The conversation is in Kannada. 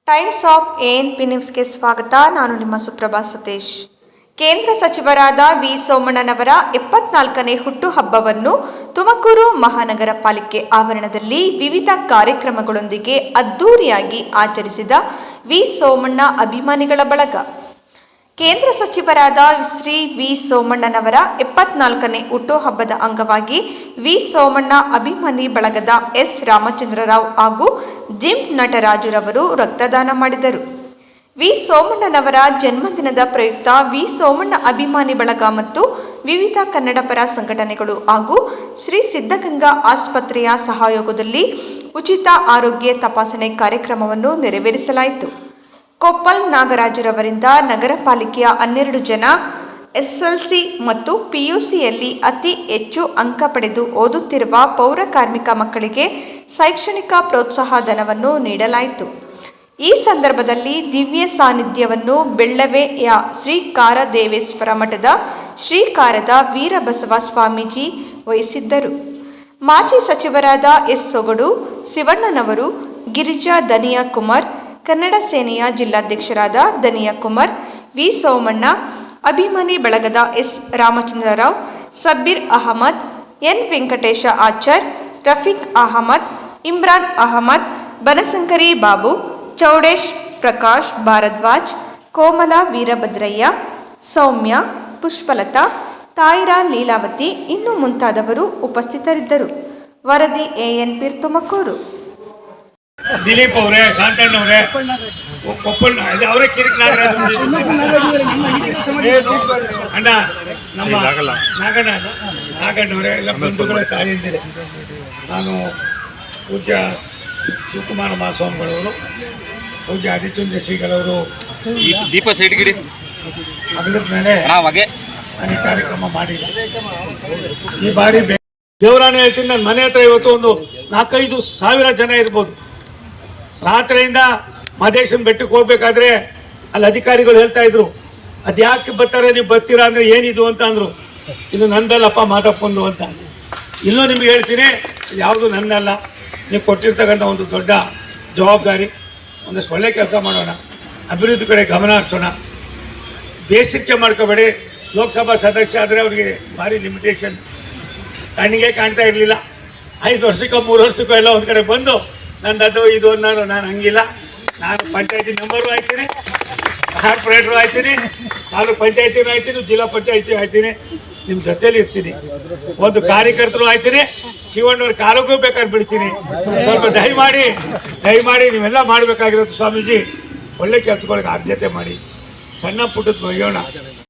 ಟೈಮ್ಸ್ ಆಫ್ ಎಎನ್ಪಿ ನ್ಯೂಸ್ಗೆ ಸ್ವಾಗತ. ನಾನು ನಿಮ್ಮ ಸುಪ್ರಭಾ ಸತೀಶ್. ಕೇಂದ್ರ ಸಚಿವರಾದ ವಿ ಸೋಮಣ್ಣನವರ 74ನೇ ಹುಟ್ಟುಹಬ್ಬವನ್ನು ತುಮಕೂರು ಮಹಾನಗರ ಪಾಲಿಕೆ ಆವರಣದಲ್ಲಿ ವಿವಿಧ ಕಾರ್ಯಕ್ರಮಗಳೊಂದಿಗೆ ಅದ್ದೂರಿಯಾಗಿ ಆಚರಿಸಿದ ವಿ ಸೋಮಣ್ಣ ಅಭಿಮಾನಿಗಳ ಬಳಗ. ಕೇಂದ್ರ ಸಚಿವರಾದ ಶ್ರೀ ವಿ ಸೋಮಣ್ಣನವರ 74ನೇ ಹುಟ್ಟುಹಬ್ಬದ ಅಂಗವಾಗಿ ವಿ ಸೋಮಣ್ಣ ಅಭಿಮಾನಿ ಬಳಗದ ಎಸ್ ರಾಮಚಂದ್ರರಾವ್ ಹಾಗೂ ಜಿಮ್ ನಟರಾಜುರವರು ರಕ್ತದಾನ ಮಾಡಿದರು. ವಿ ಸೋಮಣ್ಣನವರ ಜನ್ಮದಿನದ ಪ್ರಯುಕ್ತ ವಿ ಸೋಮಣ್ಣ ಅಭಿಮಾನಿ ಬಳಗ ಮತ್ತು ವಿವಿಧ ಕನ್ನಡಪರ ಸಂಘಟನೆಗಳು ಹಾಗೂ ಶ್ರೀ ಸಿದ್ಧಗಂಗಾ ಆಸ್ಪತ್ರೆಯ ಸಹಯೋಗದಲ್ಲಿ ಉಚಿತ ಆರೋಗ್ಯ ತಪಾಸಣೆ ಕಾರ್ಯಕ್ರಮವನ್ನು ನೆರವೇರಿಸಲಾಯಿತು. ಕೊಪ್ಪಲ್ ನಾಗರಾಜುರವರಿಂದ ನಗರ ಪಾಲಿಕೆಯ 12 ಜನ ಎಸ್ಎಲ್ಸಿ ಮತ್ತು ಪಿಯುಸಿಯಲ್ಲಿ ಅತಿ ಹೆಚ್ಚು ಅಂಕ ಪಡೆದು ಓದುತ್ತಿರುವ ಪೌರ ಕಾರ್ಮಿಕ ಮಕ್ಕಳಿಗೆ ಶೈಕ್ಷಣಿಕ ಪ್ರೋತ್ಸಾಹ ಧನವನ್ನು ನೀಡಲಾಯಿತು. ಈ ಸಂದರ್ಭದಲ್ಲಿ ದಿವ್ಯ ಸಾನ್ನಿಧ್ಯವನ್ನು ಬೆಳ್ಳವೆಯ ಶ್ರೀ ಕಾರದೇವೇಶ್ವರ ಮಠದ ಶ್ರೀಕಾರದ ವೀರಬಸವ ಸ್ವಾಮೀಜಿ ವಹಿಸಿದ್ದರು. ಮಾಜಿ ಸಚಿವರಾದ ಎಸ್ ಸೊಗಡು ಶಿವಣ್ಣನವರು, ಗಿರಿಜಾ ದನಿಯಾ ಕುಮಾರ್, ಕನ್ನಡ ಸೇನೆಯ ಜಿಲ್ಲಾಧ್ಯಕ್ಷರಾದ ದನಿಯಾ ಕುಮಾರ್, ವಿ ಸೋಮಣ್ಣ ಅಭಿಮಾನಿ ಬಳಗದ ಎಸ್ ರಾಮಚಂದ್ರರಾವ್, ಸಬ್ಬೀರ್ ಅಹಮದ್, ಎನ್ ವೆಂಕಟೇಶ ಆಚಾರ್, ರಫೀಕ್ ಅಹಮದ್, ಇಮ್ರಾನ್ ಅಹಮದ್, ಬನಶಂಕರಿ ಬಾಬು, ಚೌಡೇಶ್ ಪ್ರಕಾಶ್ ಭಾರದ್ವಾಜ್, ಕೋಮಲ ವೀರಭದ್ರಯ್ಯ, ಸೌಮ್ಯ, ಪುಷ್ಪಲತಾ, ತಾಯಿರಾ ಲೀಲಾವತಿ ಇನ್ನೂ ಮುಂತಾದವರು ಉಪಸ್ಥಿತರಿದ್ದರು. ವರದಿ ಎಎನ್ಪಿ ತುಮಕೂರು. ದಿಲೀಪ್ ಅವರೇ, ಶಾಂತಣ್ಣ ಅವರೇ, ಕೊಪ್ಪಣ್ಣ ಅವರೇ, ಕಿರಿಕ್ ನಾಗರಾಜ್ ಅಣ್ಣ, ನಮ್ಮ ನಾಗಣ್ಣವರೇ, ಎಲ್ಲ ಬಂಧುಗಳ ತಾಯಿಯಿಂದಿದೆ. ನಾನು ಪೂಜ್ಯ ಶಿವಕುಮಾರ ಮಹಾಸ್ವಾಮಿಗಳವರು, ಪೂಜ್ಯ ಆದಿಚುಂದ್ರ ಶ್ರೀಗಳವರು ದೀಪ ಸೈಡ್ಗಿಡಿ ಅಗಲದ ಮೇಲೆ ನಾನು ಈ ಕಾರ್ಯಕ್ರಮ ಮಾಡಿಲ್ಲ. ಈ ಬಾರಿ ದೇವರಾಣೆ ಹೇಳ್ತೀನಿ, ನನ್ನ ಮನೆ ಹತ್ರ ಇವತ್ತು ಒಂದು 4-5 ಸಾವಿರ ಜನ ಇರ್ಬೋದು. ರಾತ್ರಿಯಿಂದ ಮಹದೇಶನ ಬೆಟ್ಟಕ್ಕೆ ಹೋಗ್ಬೇಕಾದ್ರೆ ಅಲ್ಲಿ ಅಧಿಕಾರಿಗಳು ಹೇಳ್ತಾ ಇದ್ರು, ಅದು ಯಾಕೆ ಬರ್ತಾರೆ, ನೀವು ಬರ್ತೀರಾ ಅಂದರೆ ಏನಿದು ಅಂತ ಅಂದರು. ಇದು ನಂದಲ್ಲಪ್ಪ, ಮಾದಪ್ಪಂದು ಅಂತ ಅಂದರು. ಇನ್ನೂ ನಿಮ್ಗೆ ಹೇಳ್ತೀನಿ, ಯಾವುದು ನಂದಲ್ಲ. ನೀವು ಕೊಟ್ಟಿರ್ತಕ್ಕಂಥ ಒಂದು ದೊಡ್ಡ ಜವಾಬ್ದಾರಿ. ಒಂದಷ್ಟು ಒಳ್ಳೆ ಕೆಲಸ ಮಾಡೋಣ, ಅಭಿವೃದ್ಧಿ ಕಡೆ ಗಮನ ಹರಿಸೋಣ. ಬೇಸರಿಕೆ ಮಾಡ್ಕೋಬೇಡಿ. ಲೋಕಸಭಾ ಸದಸ್ಯ ಆದರೆ ಅವ್ರಿಗೆ ಭಾರಿ ಲಿಮಿಟೇಷನ್, ಕಣ್ಣಿಗೆ ಕಾಣ್ತಾ ಇರಲಿಲ್ಲ. 5 ವರ್ಷಕ್ಕೋ 3 ವರ್ಷಕ್ಕೋ ಎಲ್ಲ ಒಂದು ಕಡೆ ಬಂದು ನಂದು ಇದು ನಾನು ಹಂಗಿಲ್ಲ. ನಾನು ಪಂಚಾಯತಿ ಮೆಂಬರು ಆಯ್ತೀನಿ, ಕಾರ್ಪೊರೇಟ್ರು ಆಯ್ತೀನಿ, ತಾಲೂಕು ಪಂಚಾಯತಿನೂ ಆಯ್ತೀನಿ, ಜಿಲ್ಲಾ ಪಂಚಾಯತಿ ಆಯ್ತೀನಿ, ನಿಮ್ಮ ಜೊತೇಲಿ ಇರ್ತೀನಿ. ಒಂದು ಕಾರ್ಯಕರ್ತರು ಆಯ್ತೀನಿ, ಶಿವಣ್ಣವ್ರ ಕಾಲಕ್ಕೂ ಬೇಕಾದ್ರೆ ಬಿಡ್ತೀನಿ. ಸ್ವಲ್ಪ ದಯಮಾಡಿ ನೀವೆಲ್ಲ ಮಾಡಬೇಕಾಗಿರೋದು ಸ್ವಾಮೀಜಿ. ಒಳ್ಳೆ ಕೆಲಸಗಳಿಗೆ ಆದ್ಯತೆ ಮಾಡಿ, ಸಣ್ಣ ಪುಟ್ಟದ್ದು ಬಗೆಯೋಣ.